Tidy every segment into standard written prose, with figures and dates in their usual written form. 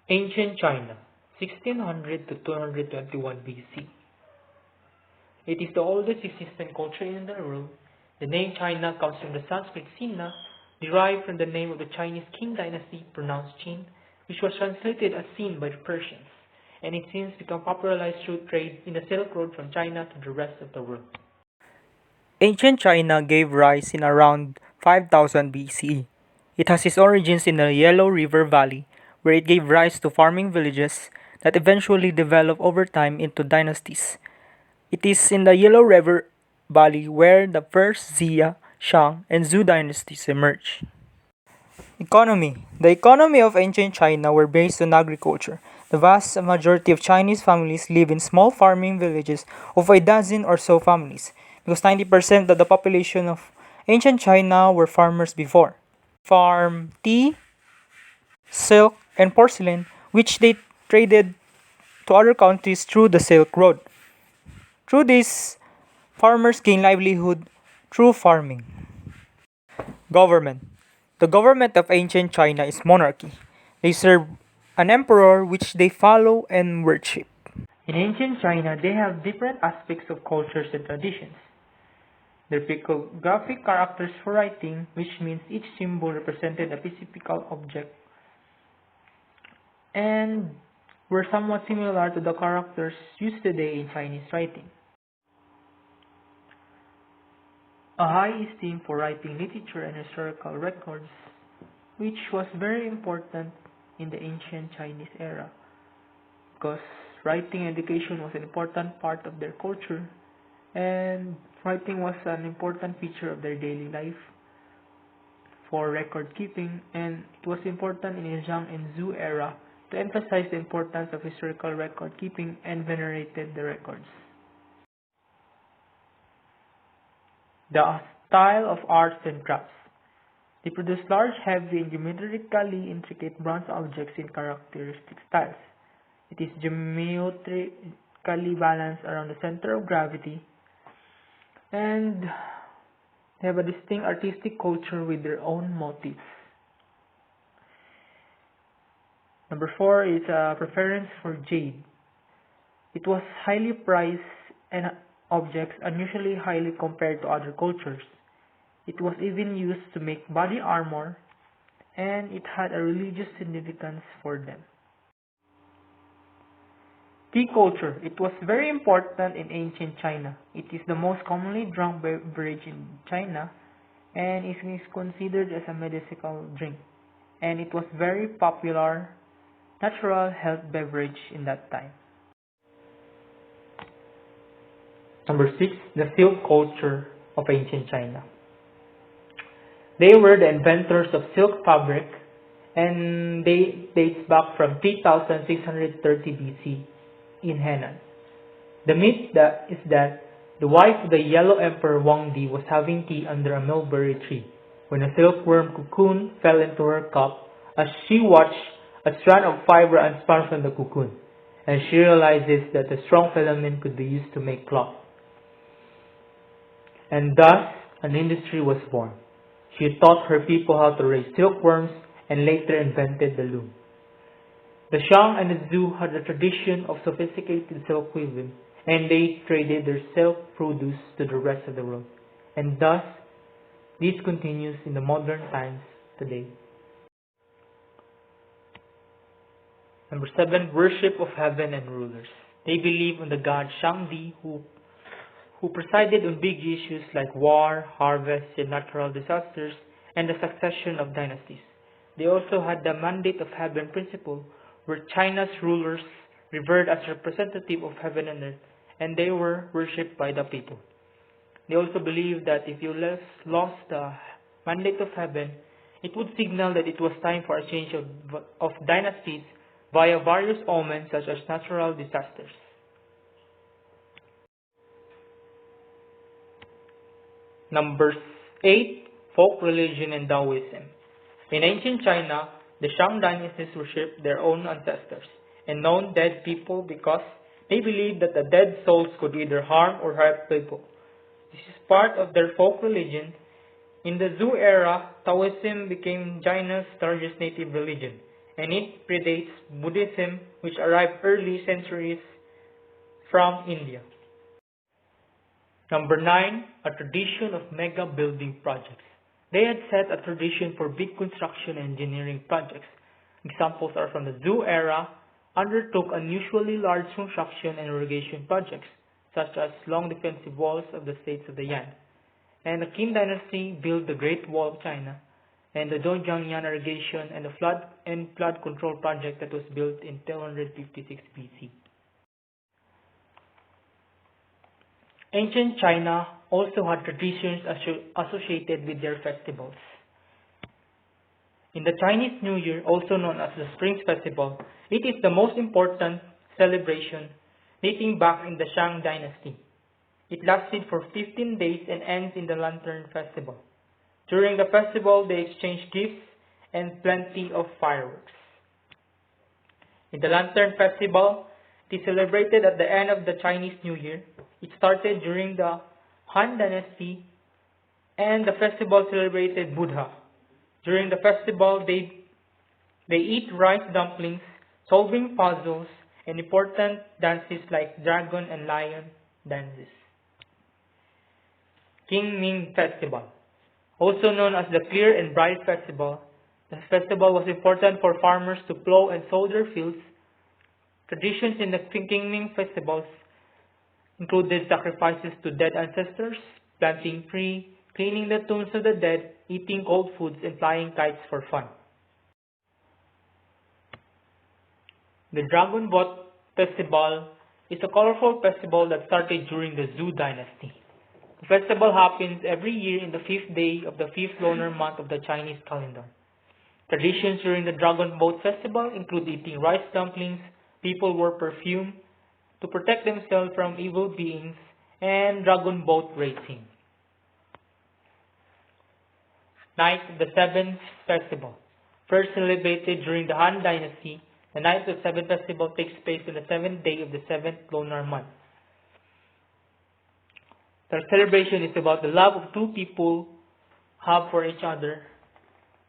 Ancient China, 1600 to 221 BC. It is the oldest existing culture in the world. The name China comes from the Sanskrit Sina, derived from the name of the Chinese Qin dynasty, pronounced Qin, which was translated as seen by the Persians, and it since become popularized through trade in the Silk Road from China to the rest of the world. Ancient China gave rise in around 5000 BCE. It has its origins in the Yellow River Valley, where it gave rise to farming villages that eventually developed over time into dynasties. It is in the Yellow River Valley where the first Xia, Shang, and Zhou dynasties emerged. Economy. The economy of ancient China were based on agriculture. The vast majority of Chinese families live in small farming villages of a dozen or so families, because 90% of the population of ancient China were farmers before. Farm tea, silk, and porcelain, which they traded to other countries through the Silk Road. Through this, farmers gain livelihood through farming. Government. The government of ancient China is monarchy. They serve an emperor which they follow and worship. In ancient China, they have different aspects of cultures and traditions. Their pictographic characters for writing, which means each symbol represented a physical object, and were somewhat similar to the characters used today in Chinese writing. A high esteem for writing literature and historical records, which was very important in the ancient Chinese era, because writing education was an important part of their culture, and writing was an important feature of their daily life for record keeping, and it was important in the Zhang and Zhou era to emphasize the importance of historical record keeping and venerated the records. The style of arts and crafts. They produce large, heavy, and geometrically intricate bronze objects in characteristic styles. It is geometrically balanced around the center of gravity, and they have a distinct artistic culture with their own motifs. Number 4 is a preference for jade. It was highly prized and objects unusually highly compared to other cultures. It was even used to make body armor, and it had a religious significance for them. Tea culture. It was very important in ancient China. It is the most commonly drunk beverage in China, and it is considered as a medicinal drink. And it was very popular natural health beverage in that time. Number 6, the silk culture of ancient China. They were the inventors of silk fabric, and they dates back from 3630 BC in Henan. The is that the wife of the Yellow Emperor Wang Di was having tea under a mulberry tree when a silkworm cocoon fell into her cup. As she watched, a strand of fiber unspun from the cocoon, and she realizes that the strong filament could be used to make cloth. And thus, an industry was born. She taught her people how to raise silkworms and later invented the loom. The Shang and the Zhou had a tradition of sophisticated silk weaving, and they traded their silk produce to the rest of the world. And thus, this continues in the modern times today. Number 7, worship of heaven and rulers. They believe in the god Shangdi who presided on big issues like war, harvest, and natural disasters, and the succession of dynasties. They also had the mandate of heaven principle, where China's rulers revered as representative of heaven and earth, and they were worshipped by the people. They also believed that if you lost the mandate of heaven, it would signal that it was time for a change of dynasties via various omens such as natural disasters. Number 8, folk religion and Taoism. In ancient China, the Shang dynasties worshipped their own ancestors and known dead people because they believed that the dead souls could either harm or help people. This is part of their folk religion. In the Zhou era, Taoism became China's largest native religion, and it predates Buddhism, which arrived early centuries from India. Number 9, a tradition of mega building projects. They had set a tradition for big construction and engineering projects. Examples are from the Zhou era, undertook unusually large construction and irrigation projects, such as long defensive walls of the states of the Yan. And the Qin dynasty built the Great Wall of China, and the Zhongjiang irrigation and the flood control project that was built in 1256 BC. Ancient China also had traditions associated with their festivals. In the Chinese New Year, also known as the Spring Festival, it is the most important celebration dating back in the Shang Dynasty. It lasted for 15 days and ends in the Lantern Festival. During the festival, they exchange gifts and plenty of fireworks. In the Lantern Festival, it is celebrated at the end of the Chinese New Year. It started during the Han Dynasty, and the festival celebrated Buddha. During the festival, they eat rice dumplings, solving puzzles, and important dances like dragon and lion dances. Qingming Festival, also known as the Clear and Bright Festival. The festival was important for farmers to plow and sow their fields. Traditions in the Qingming festivals included sacrifices to dead ancestors, planting trees, cleaning the tombs of the dead, eating cold foods, and flying kites for fun. The Dragon Boat Festival is a colorful festival that started during the Zhou Dynasty. The festival happens every year in the 5th day of the 5th lunar month of the Chinese calendar. Traditions during the Dragon Boat Festival include eating rice dumplings, people wore perfume to protect themselves from evil beings, and dragon boat racing. Night of the Seven Festival. First celebrated during the Han Dynasty, the Night of the Seven Festival takes place on the 7th day of the 7th lunar month. The celebration is about the love of two people have for each other,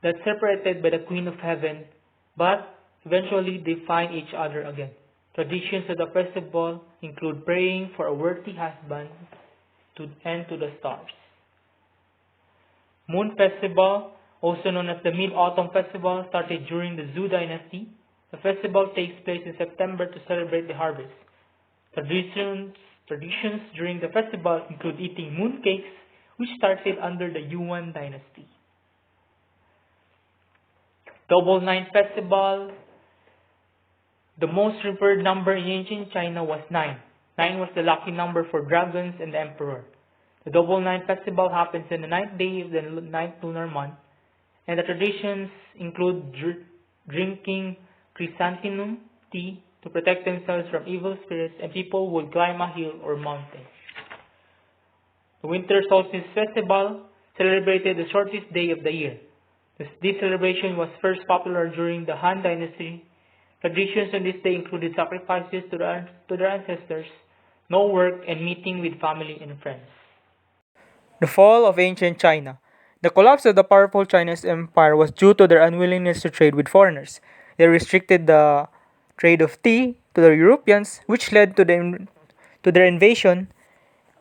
that's separated by the Queen of Heaven, but eventually they find each other again. Traditions of the festival include praying for a worthy husband and to the stars. Moon Festival, also known as the Mid-Autumn Festival, started during the Zhou Dynasty. The festival takes place in September to celebrate the harvest. Traditions during the festival include eating moon cakes, which started under the Yuan Dynasty. Double Nine Festival. The most revered number in ancient China was 9. 9 was the lucky number for dragons and the emperor. The Double Nine Festival happens on the 9th day of the 9th lunar month, and the traditions include drinking chrysanthemum tea to protect themselves from evil spirits, and people would climb a hill or mountain. The Winter Solstice Festival celebrated the shortest day of the year. This celebration was first popular during the Han Dynasty. Traditions on this day included sacrifices to their ancestors, no work, and meeting with family and friends. The fall of ancient China. The collapse of the powerful Chinese Empire was due to their unwillingness to trade with foreigners. They restricted the trade of tea to the Europeans, which led to their invasion.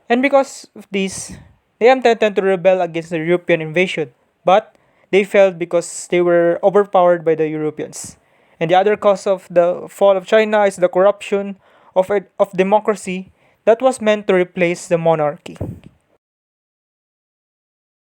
And because of this, they attempted to rebel against the European invasion, but they failed because they were overpowered by the Europeans. And the other cause of the fall of China is the corruption of democracy that was meant to replace the monarchy.